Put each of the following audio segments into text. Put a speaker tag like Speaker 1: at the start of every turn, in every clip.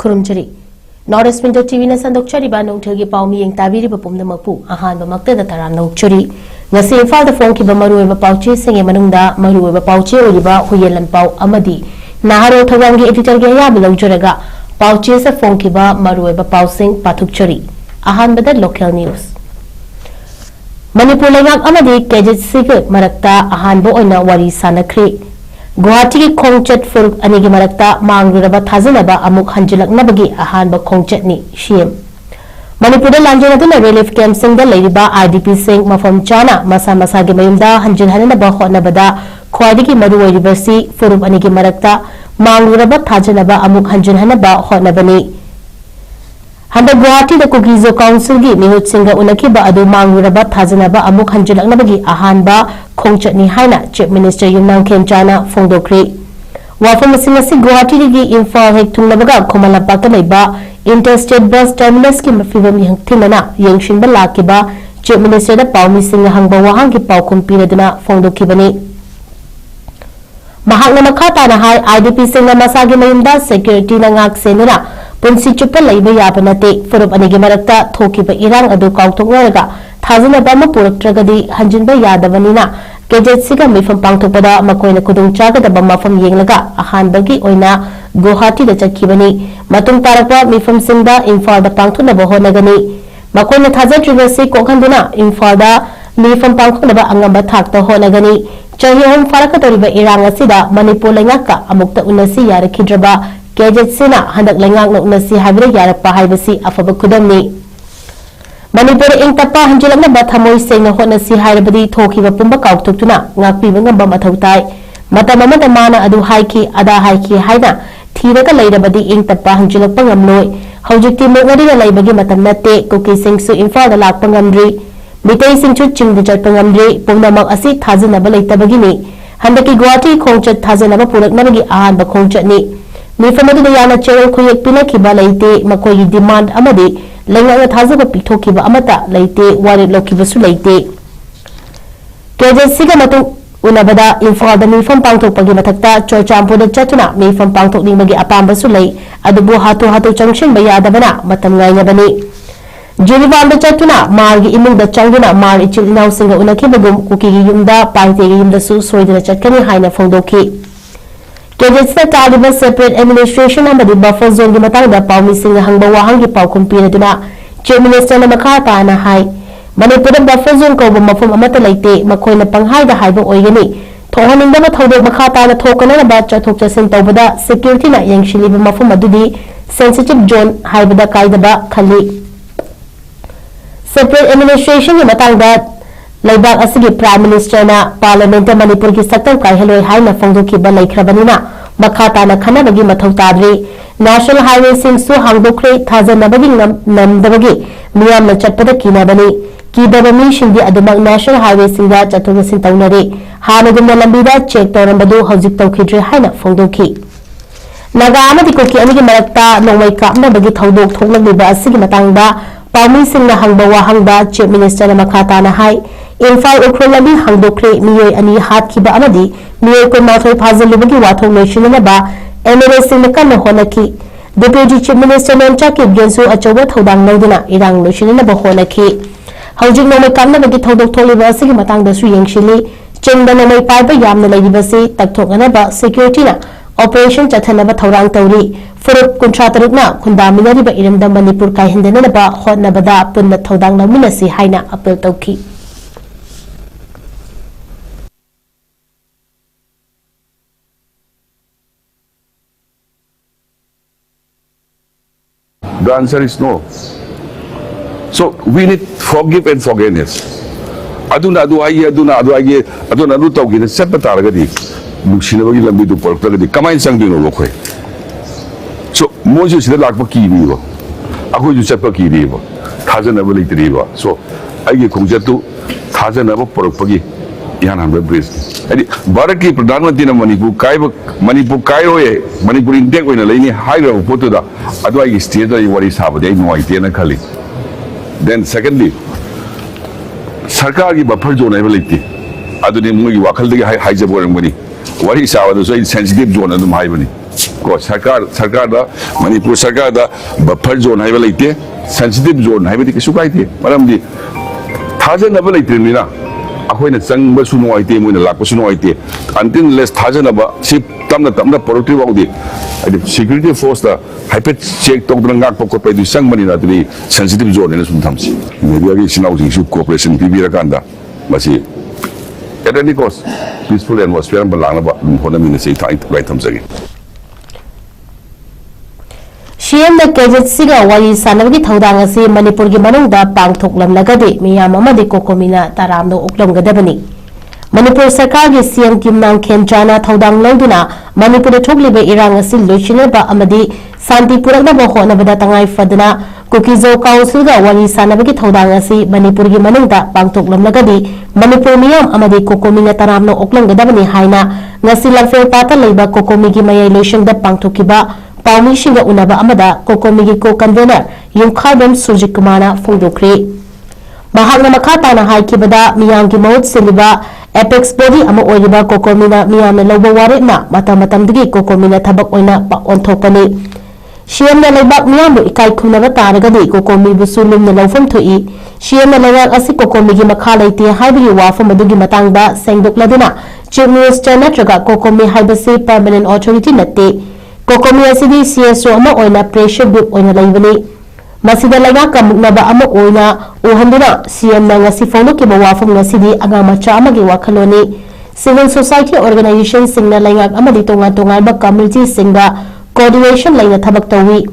Speaker 1: ꯈꯨꯔꯨꯝꯖꯔꯤ north east ꯇꯤꯚꯤꯅ ꯁꯟꯗꯣꯛꯆꯔꯤꯕ ꯅꯣꯡꯊꯤꯜꯒꯤ ꯄꯥꯎ ꯃꯤꯠꯌꯦꯡ ꯇꯥꯕꯤꯔꯤꯕ ꯄꯨꯝꯅꯃꯛꯄꯨ ꯑꯍꯥꯟꯕꯃꯛꯇꯗ ꯇꯔꯥꯝꯅ ꯑꯣꯛꯆꯔꯤ ꯉꯁꯤ ꯏꯝꯐꯥꯜꯗ ꯐꯣꯡꯈꯤꯕ ꯃꯔꯨꯑꯣꯏꯕ ꯄꯥꯎꯆꯦꯁꯤꯡꯒꯤ ꯃꯅꯨꯡꯗ ꯃꯔꯨꯑꯣꯏꯕ ꯄꯥꯎꯆꯦ ꯑꯣꯏꯔꯤꯕ ꯍꯨꯌꯦꯟ ꯂꯟꯄꯥꯎ ꯑꯃꯗꯤ ꯅꯍꯥꯔꯣꯜ ꯊꯧꯔꯝꯒꯤ ꯑꯦꯗꯤꯇꯔꯒꯤ ꯑꯌꯥꯕ ꯂꯧꯖꯔꯒ ꯄꯥꯎꯆꯦꯗ ꯐꯣꯡꯈꯤꯕ ꯃꯔꯨꯑꯣꯏꯕ ꯄꯥꯎꯁꯤꯡ ꯄꯥꯊꯣꯛꯆꯔꯤ ꯑꯍꯥꯟꯕꯗ ꯂꯣꯀꯦꯜ ꯅ꯭ꯌꯨꯁ ꯃꯅꯤꯄꯨꯔ ꯂꯩꯉꯥꯛ ꯑꯃꯗꯤ ꯀꯦꯗꯦꯠꯁꯤꯡꯒꯤ ꯃꯔꯛꯇ ꯑꯍꯥꯟꯕ ꯑꯣꯏꯅ ꯋꯥꯔꯤ ꯁꯥꯅꯈ꯭ꯔꯦ ꯒꯨꯋꯥꯍꯥꯇꯤꯒꯤ ꯈꯣꯡꯆꯠ ꯐꯨꯔꯨꯞ ꯑꯅꯤꯒꯤ ꯃꯔꯛꯇ ꯃꯥꯡꯂꯨꯔꯕ ꯊꯥꯖꯅꯕ ꯑꯃꯨꯛ ꯍꯟꯖꯤꯜꯂꯛꯅꯕꯒꯤ ꯑꯍꯥꯟꯕ ꯈꯣꯡꯆꯠꯅꯤ ꯁꯤಎಂ ꯃꯅꯤꯄꯨꯔꯗ ꯂꯥꯟꯖꯦꯟꯅꯗꯨꯅ ꯔꯤꯂꯤꯐ ꯀꯦꯝꯞꯁꯤꯡꯗ ꯂꯩꯔꯤꯕ IDPꯁꯤꯡ ꯃꯐꯝ ꯆꯥꯅ ꯃꯁꯥ ꯃꯁꯥꯒꯤ ꯃꯌꯨꯝꯗ ꯍꯟꯖꯤꯜꯍꯟꯅꯕ ꯍꯣꯠꯅꯕꯗ ꯈ꯭ꯋꯥꯏꯗꯒꯤ ꯃꯔꯨꯑꯣꯏꯔꯤꯕꯁꯤ ꯐꯨꯔꯨꯞ ꯑꯅꯤꯒꯤ ꯃꯔꯛꯇ ꯃꯥꯡꯂꯨꯔꯕ ꯊꯥꯖꯅꯕ ꯑꯃꯨꯛ ꯍꯟꯖꯤꯜꯍꯟꯅꯕ ꯍꯣꯠꯅꯕꯅꯤ हंदक गुवाहाटीदा ꯀꯨꯀꯤꯖꯣ काउंसिलगी मिहुतसिंगा उनखिबा अदु मांगुरबा थाजनबा अमुक हंजिलकनबगी अहानबा खोंगचटनी हाइना चीफ मिनिस्टर युमनांग खेमचाना फोंदोक्री वाफम असिंगसी गुवाहाटीदगी इम्फाल हेक थुंगनबगा खोमलपाक्ता लैबा इंटरस्टेट बस टर्मिनस की फिवम यंगथिनना यंगशिनबा लाकिबा चीफ मिनिस्टर दा पाउमिसिंग हंगबा वहांगी पाउखुम पीरदुना फोंदोखिबनी महात्मा मखा ताना हाई IDP सिंगा मसागी मयुमदा सिक्योरिटी ना ngak senuna पुंसी चुप्पा लैबा याबा नते फुरुप अनिगी मरक्ता थोकिबा इरांग अदु काउथोकनरगा थाजनबा अमा पुरक्त्रगदी हंजिनबा यादबनिना केजेटसिगा मिफम पांगथोकपदा मकोइना खुदुंग चागदबा मफम येंगलगा अहानबगी ओइना गुवाहाटीदा चटखिबनी मतुंग तारकपा मिफम सिंगदा इम्फालदा पांगथोनबा होनगनी मकोइना थाजद्रिबसि कोखंदुना इम्फालदा मिफम पांगथोनबा अंगंबा थाकता होनगनी चही अहम फारकतोरिबा इरांग असिदा Manipur लैंगाकका अमुक्ता उन्नसी यारखिद्रबा केजेटसिना हंदक लैंगाकना उन्नसी हाइबदा यारकपा हाइबसी अफबा खुदमनी Manipur इंगतप्पा हंजिलकनबा थमोय सेंगना होनसी हाइरबदी थोखिबा पुंबा काउथोक्तुना ngakpiba ngamba mathau tai matam amada mana adu haiki ada haiki haina thiraga leirabadi ingtappa hangilakpa ngamloi hojikti moknariga leibagi matam natte kuki singsu imphal da lakpa ngamri mitei singchu chingda chatpa ngamri pumnamak asi thajanaba leitabagini handaki guwahati khongchat thajanaba puraknabagi ahanba khongchatni मिफम याना चेरल खुयक पिनखिबा लेते मकोई demand अमदि लैंगाना थाजबा पिथोखिबा अमता लेते वारे लोखिबसु लेते केजेसिगा मतु उनबदा इम्फालदा मिफम पांगथोकपगी मथक्ता चोरचामपुरदा चतुना मिफम पांगथोकनिंबगी अपामबसु लै अदुबु हातु हातु चंगशिनबा यादबना मतम गायनबनी जिरीबामदा चतुना मारगी इमुंगदा चंगुना मार इचिल इनाउसिंगा उनखिबगुम कुकीगी युमदा पाइतेगी युमदसु सोइदना चटकनी हाइना फोंदोखि केजेट्सना तालिबा separate administration अमदी buffer zone की मतंगदा पाउमिसिंग हंगबा वहांगी पाउखुम पीरदुना chief minister ना मखा ताना हाई मणिपुर बफर जोन को मफम अमत लेते मखोइना पंगहाइदा हाइबा ओइगनी थोहनिंगदबा थौदोक मखा ताना थोकनबा चथोक चसिन तौबदा सिक्योरिटी ना यंगशिलिबा मफम अदुदी सेंसिटिव जोन हाइबदा काइदबा खली सेपरेट एडमिनिस्ट्रेशन की मतंगदा लेबाक असगी प्राइम मिनिस्टर ना पार्लियामेंट मणिपुर की सत्ता कायहलोय हाइना फोंदोखिबा लेख्रबनिना मखा ताना खनबगी मथौ ताद्री नेशनल हाईवे सिंगसु हांगदोख्रे थाजनबगी नमदबगी मियामना चटपदा किनबनी कीदबा मीशिंदी अदुमक नेशनल हाईवे सिंगदा चतुगसिन तौनरे हानगुमना लंबीदा चेक तौरंबदु हौजिक तौखिद्रे हाइना फोंदोखि नागा अमदि कुकी अनिगी मरक्ता नोंमै कापनबगी थौदोक थोकलबिबा असगी मतंगदा पाउमिसिंगना हंगबा वाहंगदा चीफ मिनिस्टर ना मखा ताना हाई इम्फाल उख्रोलबी हांगदोख्रे मियोय अनि हातखिबा अमदि मियोय कुमाथोय फाजलुबगी वाथों लोइसिनबा एमएलए सिंगना कन्ना होनखि डिप्यूटी चीफ मिनिस्टर नोंचा किबगेंसु अचौबा थौदांग लौदुना इरांग लोइसिनबा होनखि हौजिक नोंमै कामनबगी थौदोक थोलिबा असगी मतंगदसु यंगशिलि चिंगदा नोंमै पाइबा यामना लैबिबसि तकथोकनबा सिक्योरिटीना ऑपरेशन चथनबा थौरांग तौरी फुरुप 53 खुंदामिनरिबा इरमदा मणिपुर कायहंदनबा होटनबदा पुन्ना थौदांग लौमिनसि हाइना अपील तौखि
Speaker 2: The answer is no. So we need forgive and forgiveness. Aduna adu tawgina setba taragadi nuksinabagi lambi du portagadi kamain sangdino lokhoy. So moju sida lakpa kiribo. Aku ju setba kiribo. Thajanaba leitribo. So aigi khongjatu thajanaba porpagi ihan hambe bridge. Adi Bharat ki Pradhan Mantri na Manipur kai hoye Manipur indek oina leini haira potu da adu ai state da wari sabade ai noi te na khali. Then secondly sarkar ki buffer zone ai leiti adu ne mugi wakhal de hai jabo ramgani wari sawa so sensitive zone adum haibani ko sarkar da manipur sarkar da buffer zone haiba leite sensitive zone haibadi kisu kaite maramdi thajanaba leitrina akhoi na changba su noite moina lakpa su noite until less thajanaba si tamna productive audi security force da hyper check tok dang ngak pokot pai du sangmani na tri sensitive zone ne sum thamsi media gi sinau ji su cooperation pibira kanda masi at any cost peaceful atmosphere balang ba hona min sei thai right thamsagi
Speaker 1: CM na 𝐋𝐢𝐯𝐶 wari sanabagi thaudang asi manipur gi manungda pangthoklamlagadi miyam amadi kokomina taramno uklamgadabani manipur sarkar gi CM 𝐶𝐞𝐰𝐬 𝐁𝐫𝐴𝐬 thaudang lauduna manipur thokliba irang asi loisinaba amadi santi puraknaba honabada tangai fadana 𝐶𝐞𝐲 council ga wari sanabagi thaudang asi manipur gi manungda pangthoklamlagadi manipur miyam amadi kokomina taramno uklamgadabani haina ngasi lamfel pata leiba kokomi gi mayai loisingda pangthokiba Paumi Shinga Unaba Amada Kokomigi Co-Convener 𝐁𝐫𝐴𝐬 𝐁𝐫𝐿𝐻 Fongdokri Mahakna Makhatana Haikibada Miyangi Mahut Siliba Apex Body Ama Oiriba Kokomina Miyamna Lauba Waretna Matamdagi Kokomina Thabak Oina Onthokpani CM na Leibak Miyambu Ikai Khumnaba Taragadi Kokomi Busu Lumna Laufam Thoi CM na Leibak Asi Kokomigi Makha Leite Haibagi Wafam Adugi Matangda Sengdokladuna Chief Minister Natraga Kokomi Haibasi Permanent Authority Natte Kokomi asidi CSO ama oina pressure group oina laibani masida laga kamuknaba ama oina uhanduna CM na ngasi fono ki bawafam ngasidi anga macha ama gi wakhaloni civil society organization singna laingak amadi tonga ba community singa coordination laina thabak tawi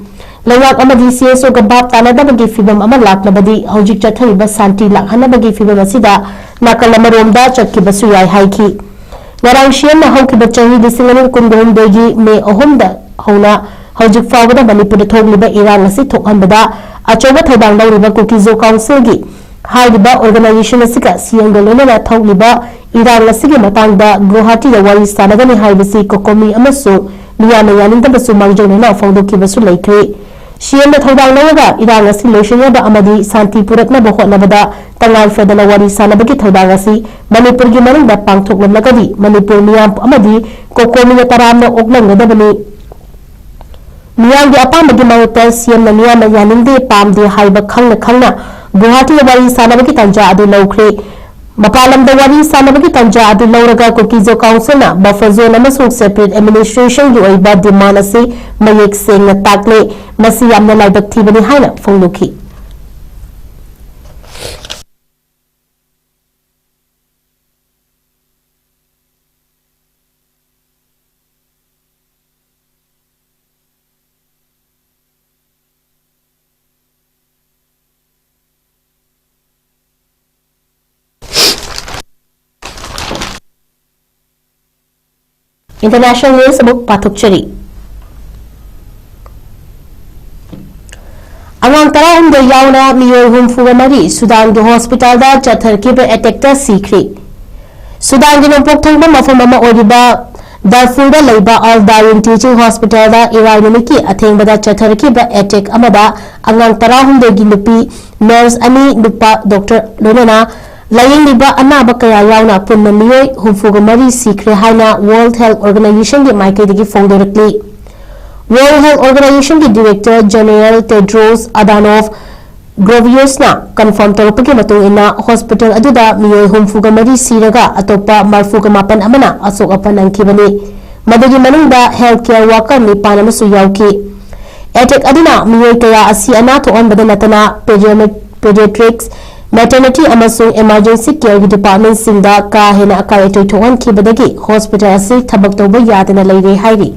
Speaker 1: laingak amadi CSO ga bab tanada bagi fibam ama laknabadi hojik chathai ba santi lakhana bagi fibam asida nakalamaromda chakki basu yai haiki Ngarang CM na haukiba chahi lisinganin kundahum dogi me ahumda hauna hojik fawada manipur thogliba irang asi thokhanbada achoba thaudang lauriba 𝐶𝐞𝐲 council gi haiba organization asika CM galona thogliba irang asigi matangda Guwahati da wari sanagani haibasi kokomi amasu miyana yaninda basu mangjona na fawdoki basu laikre CM na thaudang lauraga irang asi loishinaba amadi santi purakna bahotnabada tangal fedana wari sanabagi thaudang asi manipur gi manungda pangthoklamlagadi manipur miyam amadi kokomi na taramna oklangadabani Miyang di apamagi mahuta CM na miyam yaninde pamde haiba khangna Guwahati wari sanabagi tanja adu laukre Mapalamda wari sanabagi tanja adu lauraga 𝐶𝐞𝐲 council na buffer zone amasung separate administration gi oiba demand asi mayek sengna takle masi yamna laibak thibani haina fongloki International News Book Pathukchari Angang tarahumda yauna miyoi humfuga mari Sudan gi hospital da chatharkiba attack ta sikri Sudan gi nompok thangba mafam ama oriba Darfur da leiba Al-Dayin Teaching Hospital da Irainiki athengba da chatharkiba attack amada angang tarahumda gi nupi nurse ani nupa Dr. Lonana Laying liba anaba kaya yauna punna miyoi humfuga mari sikre haina World Health Organization gi maikaidagi fongdorakli World Health Organization gi Director General Tedros Adhanom Ghebreyesus na confirm torpagi matung ina hospital aduda miyoi humfuga mari siraga atopa marfuga mapan amana asok apan angkibani madagi manungda healthcare worker ni panamasu yauki attack aduna miyoi kaya asi ana to on badanatana pediatrics Maternity amasung emergency care department singda ka hena akai toithoan kibadagi hospital asi thabak tawba yadana leire hairi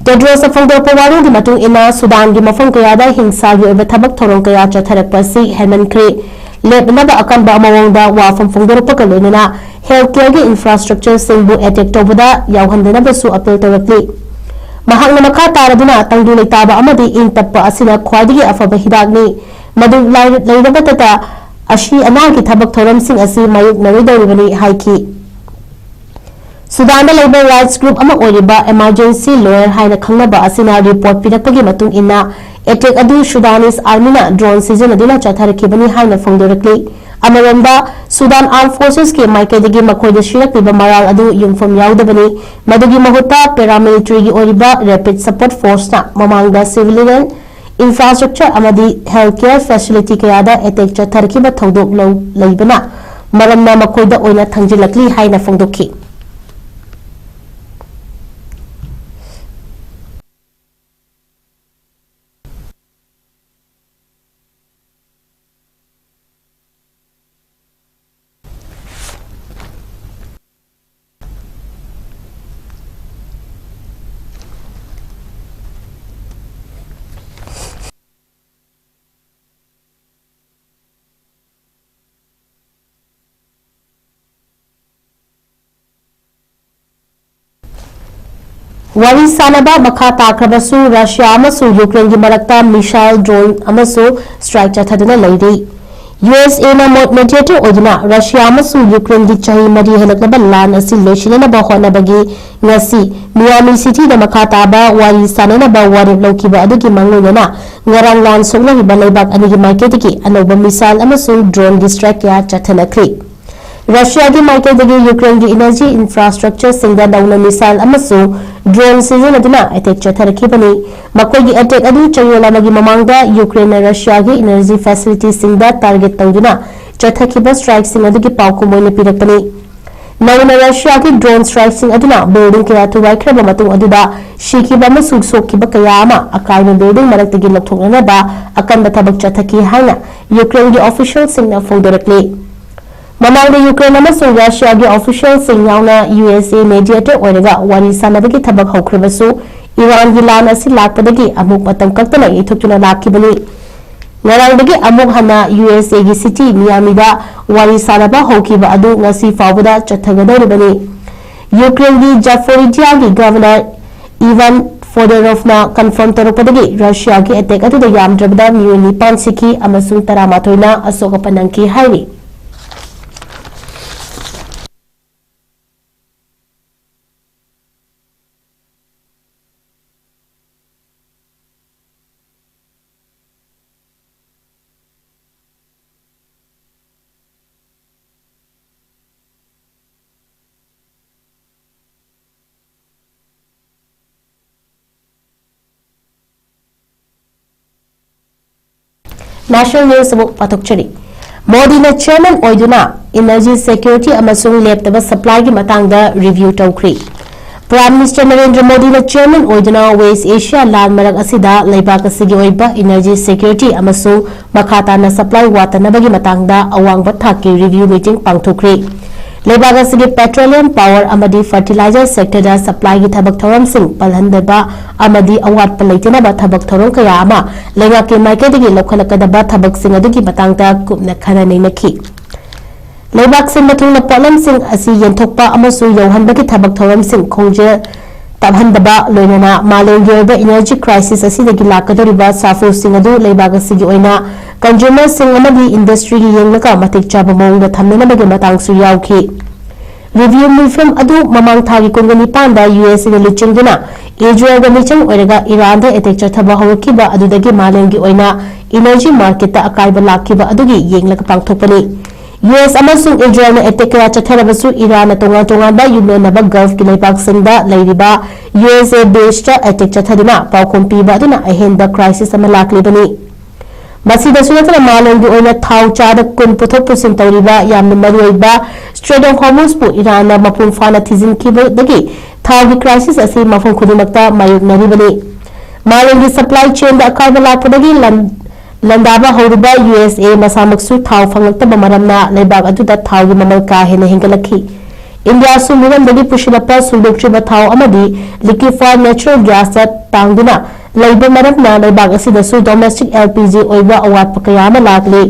Speaker 1: Tedros afangdo pawari di matung ina Sudan gi mafang kaya da hingsa gi oba thabak thorong kaya chatharak pasi Herman Kre lebnaba akanba amawangda wa fangfongdor pakalena healthcare gi infrastructure singbu attack tawbada yawhandana basu appeal tawakli mahakna makha taraduna tangdu leitaba amadi in tappa asina khwadigi afaba hidagni madu leirabata Ashi anagi thabak thoram sing asi mayuk naridawibani haiki Sudan Labor Rights Group ama oriba emergency lawyer haina khangnaba asina report pirakpagi matung inna attack adu Sudanese army na drone season aduna chatharakibani haina fongdorakli amaranda Sudan Armed Forces के माइकेदगी मखोइद श्रीरक्तिबा moral अदु युंगफम याउदबनी मदुगी महुता paramilitary की ओरिबा rapid support force ना ममांगदा civilian infrastructure अमदी health care facility कयादा attack चथरखिबा थौदोक लैबना मरमना मखोइदा ओइना थंजिलकली हाइना फोंदोखी वरी सानबा मखा ताख्रबसु रशिया अमसु यूक्रेन की मरक्ता मिसाइल ड्रोन अमसु स्ट्राइक चथदना लैरी यूएसए ना मेडिएटर ओदना रशिया अमसु यूक्रेन की चाही मरी हेलकबा लान असि लोशिनबा होनबगी ngasi मियामी सिटी दा मखा ताबा वरी साननबा वारेप लौकिबा अदुगी मंगलोना ngarang lan songlahiba leibak anigi माइकेदगी अनोबा missile अमसु drone की स्ट्राइक या चथनखरी रशिया की माइकेदगी यूक्रेन की एनर्जी इंफ्रास्ट्रक्चर सिंगदा नौना मिसाइल अमसु ड्रोन सिजनदुना अटैक चथरखिबनी मकोगी अटैक अदु चयोलामगी ममांगदा यूक्रेन ने रशिया की एनर्जी फैसिलिटी सिंगदा टारगेट तौदुना चथरखिबा स्ट्राइक सिंग अदुगी पाउको मोइना पिरकपनी नौना रशिया की ड्रोन स्ट्राइक सिंग अदुना बिल्डिंग कया थुवाइख्रबा मतुंग अदुदा शिखिबा अमसु सोखिबा कया अमा अकाइबा बिल्डिंग मरक्तगी लौथोकनबा अकनबा थबक चथरखि हाइना यूक्रेन की ऑफिशियल सिंगना फोंदोरक्ले ममांगदा यूक्रेन अमसुंग रशिया की ऑफिशियल सिंग याउना यूएसए मेडिएटर ओइरगा वारी सानबगी थबक हौख्रबसु ईरान की लान असि लाकपदगी अमुक मतम कक्तना इथुक्तुना लाखिबनी ngaraangdagi amuk hana USA की सिटी मियामीदा वारी सानबा हौखिबा अदु ngasi फावबदा चथगदौरबनी यूक्रेन की जाफोरिजिया की गवर्नर इवान फोडोरोवना कन्फर्म तौरपदगी रशिया की अटैक अदुदा यामद्रबदा मियोय निपान सिखी अमसुंग तरामाथोइना असोकपनंकी हाइरी नेशनल न्यूज पाथोक्चरी मोदी ने चेयरमैन ओइदुना एनर्जी सिक्योरिटी अमसुंग लेप्तबा सप्लाई की मतंगदा रिव्यू तौखरी प्राइम मिनिस्टर नरेंद्र मोदी ने चेयरमैन ओइदुना वेस्ट एशिया लान मरक असिदा लेबाक असिगी ओइबा एनर्जी सिक्योरिटी अमसुंग मखाताना सप्लाई वातनबगी मतंगदा अवांगबा थाकी रिव्यू मीटिंग पांगथोखरी लेबाक असिगी पेट्रोलियम पावर अमदी फर्टिलाइजर सेक्टर सप्लाई की थबक थौरमसिंग पलहनदबा अमदी अवाटपा लेतनबा थबक थौरम कया अमा लेबाकी माइकेदगी लौखलकदबा थबकसिंग अदुगी मतंगदा कुपना खननैनखी लेबाक सिंग मथुंगना पोलमसिंग असि यंथोकपा अमसु यौहनबगी थबक थौरमसिंग खोंजे तबहनदबा लोइनना मालेंगी ओइबा एनर्जी क्राइसिस असिदगी लाकदोरिबा साफुसिंग अदु लेबाक असिगी ओइना कंज्यूमर सिंग अमदी इंडस्ट्री की येंगलका मतिक चाबा मौंगदा थमनबगी मतंगसु याउखी रिव्यू मिफम अदु ममांग थागी कुंगनी पांदा यूएस ने लुचिंगदुना इजराइल गा मिचंग ओइरगा ईरान दा अटैक चथबा हौरखिबा अदुदगी मालेंगी ओइना एनर्जी मार्केट ता अकाइबा लाखिबा अदुगी येंगलका पांगथोकपनी यूएस अमसुंग इजराइल ने अटैक कया चथरबसु ईरान तोंगा तोंगाबा युननबा गल्फ की लेपाक सिंगदा लैरिबा यूएसए बेस्ड अटैक चथदुना पाउखोम पीबा अदुना अहेंदा क्राइसिस अमा लाखलिबनी मसीदसु नतरा मालेंगी ओइना थाउ चाद कुन पुथोक पुसिन तौरिबा यामना मरुइबा straight of Hormuz Pu Iran मपुन फाना थिजिनखिबदगी थाउ की क्राइसिस असि मफम खुदिमक्ता मायुकनरिबनी मालेंगी सप्लाई चेन दा अकाइबा लाखपदगी लंदाबा हौरुबा यूएसए मसामक्सु थाउ फंगलक्तबा मरमना लेबाक अदुदा थाउ की ममल का हेना हिंगलखी इंडिया सु मिरमदगी पुशिलप्पा सुंदोक्ट्रिबा थाउ अमदी लिक्विफाइड नेचुरल गैस तांगदुना लैबा मरमना लेबाक असिदसु डोमेस्टिक एलपीजी ओइबा अवाटपा कया अमा लाखली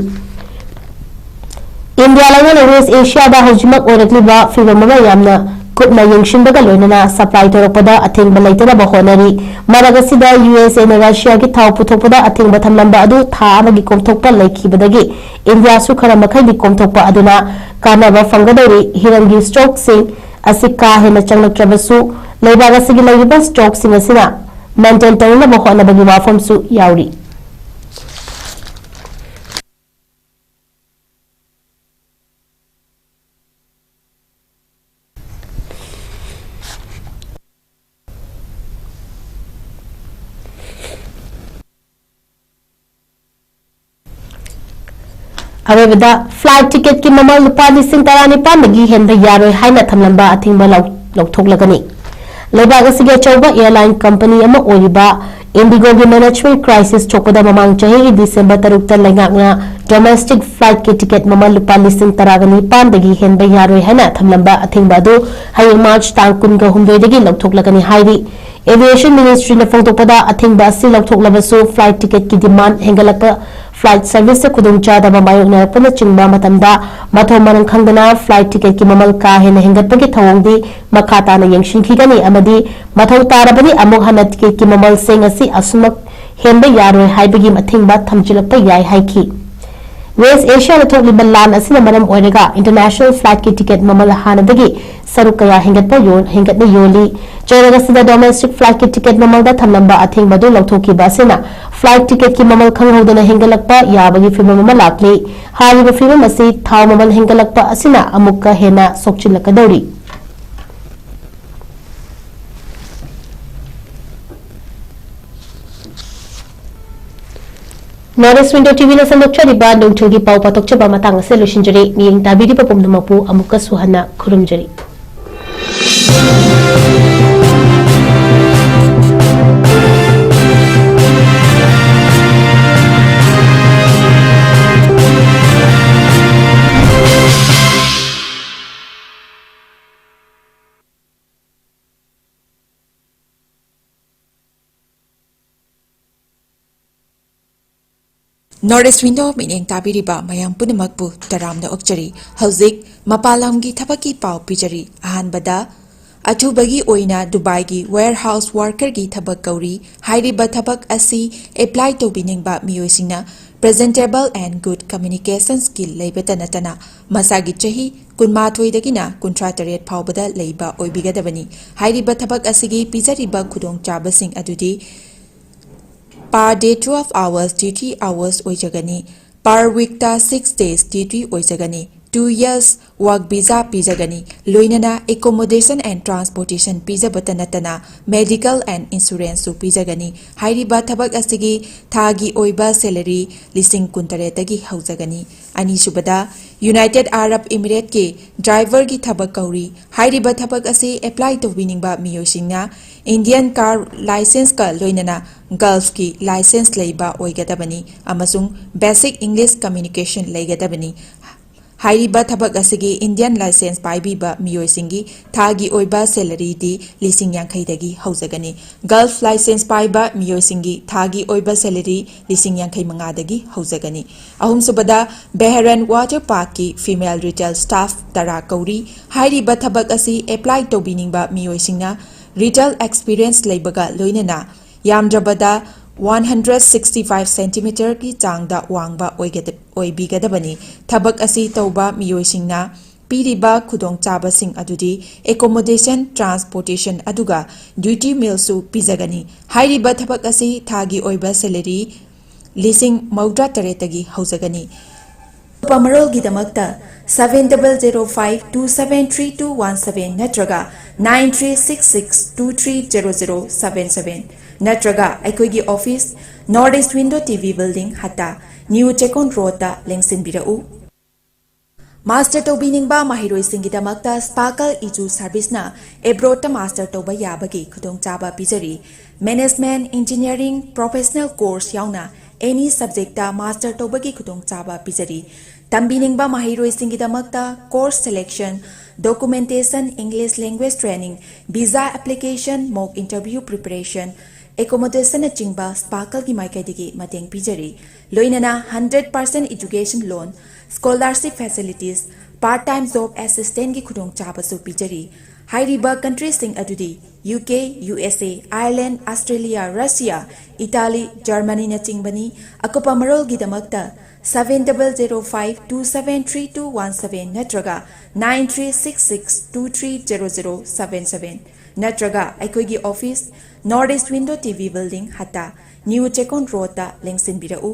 Speaker 1: इंडिया लाइना वेस्ट एशिया दा हौजिमक ओरक्लिबा फिल्म अमा यामना कुपना यंगशिनबगा लोइनना सप्लाई तोरपदा अथेंगबा लैतनबा होनरी मरगसिदा यूएसए ने रशिया की थाउ पुथोकपदा अथेंगबा थमलंबा अदु था अमगी कोमथोकपा लैखिबदगी इंडिया सु खरा मखैदि कोमथोकपा अदुना कानबा फंगदौरी हिरंगी स्टॉक सिंग असि का हेना चंगलक्त्रबसु लेबाग असिगी लैरिबा स्टॉक सिंग असिना मेंटेन तौरनबा होनबगी वाफमसु याउरी अरोबदा फ्लाइट टिकेट की ममल लुपा लिसिंग तरानिपानदगी हेनबा यारोय हाइना थमलंबा अथिंगबा लौथोकलगनी लेबाग असिगे चौबा एयरलाइन कंपनी अमा ओरिबा इंडिगो की मैनेजमेंट क्राइसिस चोकदा ममांग चाहे दिसंबर 3 लेंगाकना डोमेस्टिक फ्लाइट की टिकेट ममल लुपा लिसिंग तरागनी पानदगी हेनबा यारोय हाइना थमलंबा अथिंगबा अदु हयेंग मार्च तांग 19 लौथोकलगनी हाइरी एविएशन मिनिस्ट्री ने फोंदोकपदा अथिंगबा असि लौथोकलबसु फ्लाइट टिकेट की डिमांड हेंगलकपा फ्लाइट सर्विस से खुदुंगचादबा मायोगनारपना चिंगबा मतमदा मथो मरंग खंगदना फ्लाइट टिकेट की ममल का हेन हेंगतपगी थवोंगदी मखा ताना यंगशिनखिगनी अमदी मथौ तारबनी अमुक हना टिकेट की ममल सेंग असि असुमक हेनबा यारोय हाइबगी मथिंगबा थमचिलकपा याय हाइखि वेस्ट एशिया थोकलिबा लान असिना मरम ओइरगा इंटरनेशनल फ्लाइट की टिकेट ममल हानदगी सरुक कया हेंगतने योली चौरगसिदा डोमेस्टिक फ्लाइट की टिकेट ममल थमलंबा अथिंगबदु लौथोकिबा असिना फ्लाइट टिकेट की ममल खंगहोदना हेंगलकपा याबगी फिल्म अमा लाक्ली हारिबा फिल्म असि थाव ममल हेंगलकपा असिना अमुक्का हेना सोक्चिलकदौरी नॉर्थ विंडो टीवी ने संदोक्चरिबा नोंथोगी पाव पातोक्चबा मतंग असे लोशिंजरी मियंग ताबिरिबा पुमदुमपु अमुक्का सुहना खुरुमजरी
Speaker 3: नॉर्थ विंडो मिनिंग ताबिरिबा मयंग पुनमकपु तरामना ओक्चरी हौजिक मपालामगी थबकी पाव पिजरी अहानबदा अथुबगी ओइना दुबई की वेयरहाउस वर्कर की थबक कौरी हाइरिबा थबक असि एप्लाई तोबिनिंगबा मियोसिंगना presentable and good communication skill लेबता नतना मसागी चही कुनमाथोइदगिना 38 फावबदा लेबा ओइबिगदबनी हाइरिबा थबक असिगी पिजरिबा खुदोंग चाबसिंग अदुदी per day 12 hours duty hours oijagani per week ta 6 days duty oijagani 2 years work visa pijagani loinana accommodation and transportation pijabata natana medical and insurance su pijagani hairiba thabak asigi thagi oiba salary lising kuntare tagi haujagani ani subada United Arab Emirates ke driver ki thabak kauri hairiba thabak asi apply to winingba miyosingna Indian car license ka loinana Gulf ki license leiba oigadabani amasung basic English communication leigadabani हाइरिबा थबक असगी Indian licence पाइबीबा मियोइसिंगी थागी ओइबा salary दी लिसिंग यांखैदगी हौजगनी गल्फ लाइसेंस पाइबा मियोइसिंगी थागी ओइबा सैलरी लिसिंग यांखै मंगादगी हौजगनी अहुम सुबदा बेहरन वाटर पार्क की फीमेल रिटेल स्टाफ तरा कौरी हाइरिबा थबक असी अप्लाई तोबिनिंगबा मियोइसिंगना रिटेल एक्सपीरियंस लेबगा लोइनना यामजबदा 165 सेंटीमीटर की चांगदा वांगबा ओइबिगदबनी थबक असी तौबा मियोइसिंगना पीरिबा खुदोंग चाबसिंग अदुदी एकोमोडेशन ट्रांसपोर्टेशन अदुगा ड्यूटी मीलसु पिजगनी हाइरिबा थबक असी थागी ओइबा सैलरी लिसिंग मौद्रा तरेतगी हौजगनी पमरोल की दमकता 7005273217 नत्रगा 9366230077 नत्रगा अखोगी office North East Window TV building हता न्यू चेकोन रोड ता लेंगसिनबिरउ मास्टर तोबिनिंगबा महिरोइसिंगिदमकता स्पार्कल इजू सर्विसना एब्रोड मास्टर तोबा याबगी खुदोंचाबा पिजरी मैनेजमेंट इंजीनियरिंग प्रोफेशनल कोर्स याउना एनी सब्जेक्ट मास्टर तोबगी खुदोंचाबा पिजरी तंबिनिंगबा महिरोइसिंगिदमकता course selection documentation English language training visa application mock interview preparation accommodation चिंबा स्पार्कल की माइकैदगी मतेंग पिजरी लोइनना 100% education loan scholarship facilities part time job assistant की खुदोंग चाबसु पिजरी हाइरिबा कंट्री सिंग अदुदी UK USA Ireland Australia Russia Italy Germany न चिंबनी अकुपा मरोल की दमकता 7005273217 नत्रगा 9366230077 नत्रगा अखोगी office North East Window TV building हता न्यू चेकोन रोड ता लेंगसिनबिरउ